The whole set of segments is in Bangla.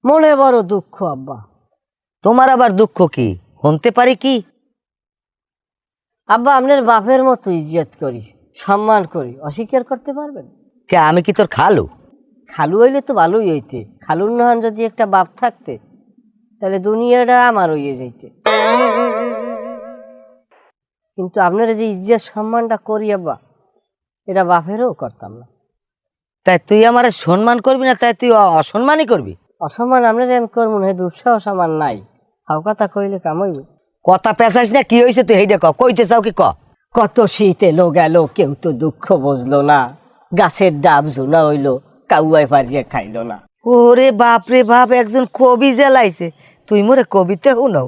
মনে বড় দুঃখ আব্বা। তোমার আবার দুঃখ কি শুনতে পারি কি? আব্বা আপনার বাপের মতো ইজ্জত করি, সম্মান করি, অস্বীকার করতে পারবেন? কে আমি কি তোর খালু? খালু হইলে তো ভালোই হইতে। খালুর নহন যদি একটা বাপ থাকতে তাহলে দুনিয়াটা আমার হইয়ে যাইতে। কিন্তু আপনারা যে ইজ্জত সম্মানটা করি আব্বা, এটা বাপেরও করতাম না। তাই তুই আমার সম্মান করবি না, তাই তুই অসম্মানই করবি? অসম্মান আপনারা আমি করবো না, দুঃসাহস আমার নাই। হাও কথা কইলে কাম হইব? কথা পেঁচাস না, কি হয়েছে তুই হেইডা ক, কইতে চাও কি ক? কত শীত এলো গেল, কেউ তো দুঃখ বুঝলো না। গাছের ডাব জোনা হইলো, কাউয়ায় পারিয়ে খাইলো না। ওরে বাপ রে বাপ, একজন কবি জ্বালাইছে। তুই মোরে কবিতা শুনাও?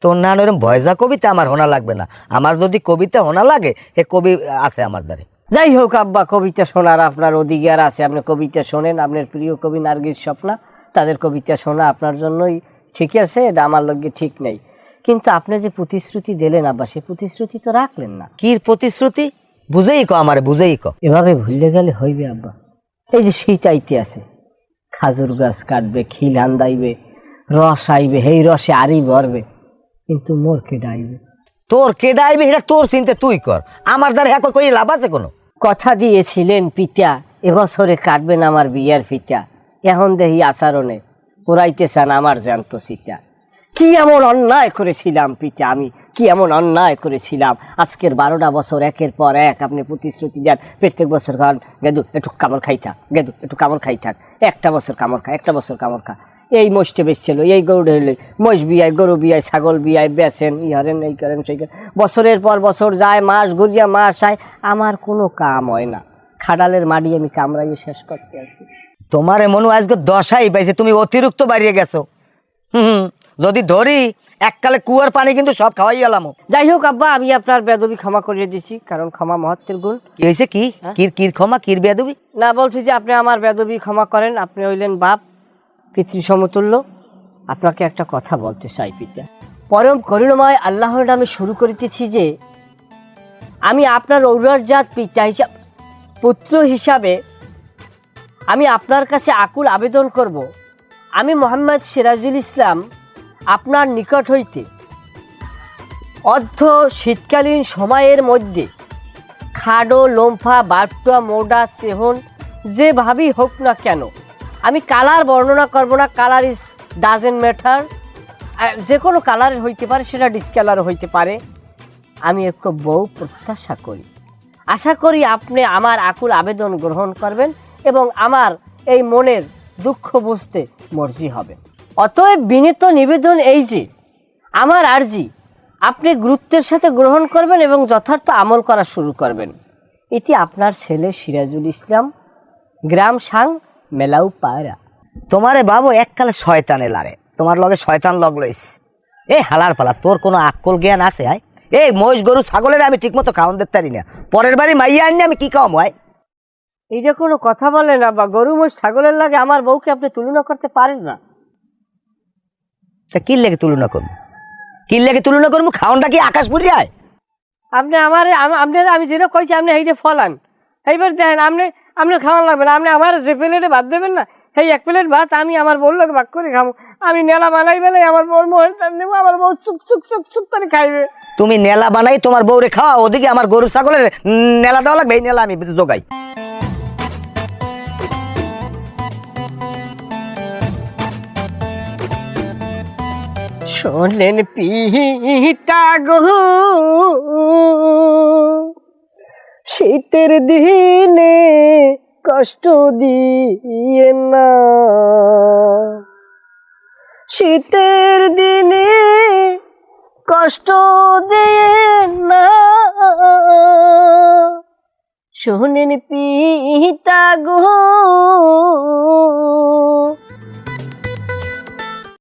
তোর না ওরম ভয়জা কবিতা আমার শোনা লাগবে না। আমার যদি কবিতা শোনা লাগে, এ কবি আছে আমার দ্বারে। যাই হোক আব্বা, কবিতা শোনার আপনার অধিকার আছে, আপনি কবিতা শোনেন। আপনার প্রিয় কবি নার্গিস স্বপ্না, তাদের কবিতা শোনা আপনার জন্যই ঠিক আছে, এটা আমার লগে ঠিক নেই। কিন্তু আপনি যে প্রতিশ্রুতি দিলেন আব্বা, সে প্রতিশ্রুতি তো রাখলেন না। কি প্রতিশ্রুতি? বুঝেই ক আমারে, বুঝেই ক। এভাবে ভুলে গেলে হইবে আব্বা? এই যে শীত আইতে আছে, খাজুর গাছ কাটবে, খিল আন্দাইবে, রস আইবে, এই রসে আরই ভরবে, কিন্তু মোর কেডা আইবে? তোর কেডা আইবে এটা তোর চিন্তা তুই কর, আমার দ্বারা হ্যাঁ কই লাভ আছে কোনো? কথা দিয়েছিলেন পিতা, এবছরে কাটবেন আমার বিয়ার ফিতা। এখন দেখি আচরণে পুরাইতে চান আমার জ্যান্ত সীতা। কি এমন অন্যায় করেছিলাম পিতা আমি, কি এমন অন্যায় করেছিলাম? আজকের 12টা বছর একের পর এক আপনি প্রতিশ্রুতি দেন, প্রত্যেক বছর খান গেদু একটু কামড় খাই থাক, গেদু একটু কামড় খাই থাক, একটা বছর কামড় খা, একটা বছর কামড় খা। এই মোষটে বেচছিল, এই গরুটা হইলে মোষ বিয়ায়, গরু বিয়ায়, ছাগল বিয়ায়, বেচেন, ই হারেন, এই করেন, সেই করেন। বছরের পর বছর যায়, মাস ঘুরিয়া মাস আয়, আমার কোনো কাম হয় না। খাডালের মাটি আমি কামড়াইয়ে শেষ করতে আছি। তোমার মনু আজকে দশাই পাইছে, তুমি অতিরিক্ত বাড়িয়ে গেছো। যদি ধরি এককালে কুয়ার পানি কিন্তু সব খাওয়াই গেলাম। যাই হোক আব্বা, আমি আপনার বেদবি ক্ষমা করিয়ে দিছি, কারণ ক্ষমা মহত্বের গুণ। কি হয়েছে? কি কির ক্ষমা, কির বেয়াদবি? না, বলছি যে আপনি আমার বেদবি ক্ষমা করেন। আপনি হইলেন বাপ, পিতৃ সমতুল্য। আপনাকে একটা কথা বলতে চাই পিতা। পরম করুণাময় আল্লাহর নামে শুরু করিতেছি যে আমি আপনার ঔরজাত পিতা হিসাব, পুত্র হিসাবে আমি আপনার কাছে আকুল আবেদন করব, আমি মোহাম্মদ সিরাজুল ইসলাম আপনার নিকট হইতে অর্ধ শীতকালীন সময়ের মধ্যে খাডো, লোমফা, বাটুয়া, মোডা, সেহন যেভাবেই হোক না কেন, আমি কালার বর্ণনা করব না, কালার ইজ ডাজেন্ট ম্যাটার, যে কোনো কালারের হইতে পারে, সেটা ডিসকালার হইতে পারে। আমি একটু বউ প্রত্যাশা করি, আশা করি আপনি আমার আকুল আবেদন গ্রহণ করবেন এবং আমার এই মনের দুঃখ বুঝতে মর্জি হবে। অতএব বিনীত নিবেদন এই যে আমার আরজি আপনি গুরুত্বের সাথে গ্রহণ করবেন এবং যথার্থ আমল করা শুরু করবেন। এটি আপনার ছেলে সিরাজুল ইসলাম, গ্রাম সাং, মেলাউ পায়রা। তোমারে বাবু এককালে শয়তানে লারে, তোমার লগে শয়তান লগ লইস। এই হালার পালা, তোর কোনো আক্কল জ্ঞান আছে? আয় এই মহিষ গরু ছাগলের আমি ঠিক মতো খাওয়ান দিতে পারি না, পরের বাড়ি মাইয়া আনি আমি কি খাওয়াম? হয় এইটা কোনো কথা বলে না বা? গরু মোষ ছাগলের লাগে আমার বউকে আপনি তুলনা করতে পারেন না। তা কি লেগে তুলনা করবো? কি লেগে তুলনা করবো? খাওয়ানটা কি আকাশ পুরি আয়? আপনি আমার আমি যেটা কইছি আপনি এইটা ফলান। এইবার দেখেন, আপনার খাওয়ান লাগবে না। আপনি আমার যে প্লেটে ভাত দেবেন না, সেই এক প্লেট ভাত আমি আমার বউর লোক ভাগ করে খাবো। আমি নেলা বানাই বেলাই আমার বউর মোহের দেবো, আমার বউ চুক চুক চুক চুক করে খাইবে। তুমি নেলা বানাই তোমার বউরে খাওয়া, ওদিকে আমার গরু ছাগলের নেলা দেওয়া লাগবে, এই নেলা আমি জোগাই। শোনেন পিতা গো, শীতের দিনে কষ্ট দিয়ে না, শীতের দিনে কষ্ট দিয়ে না। শোনেন পিতা গো,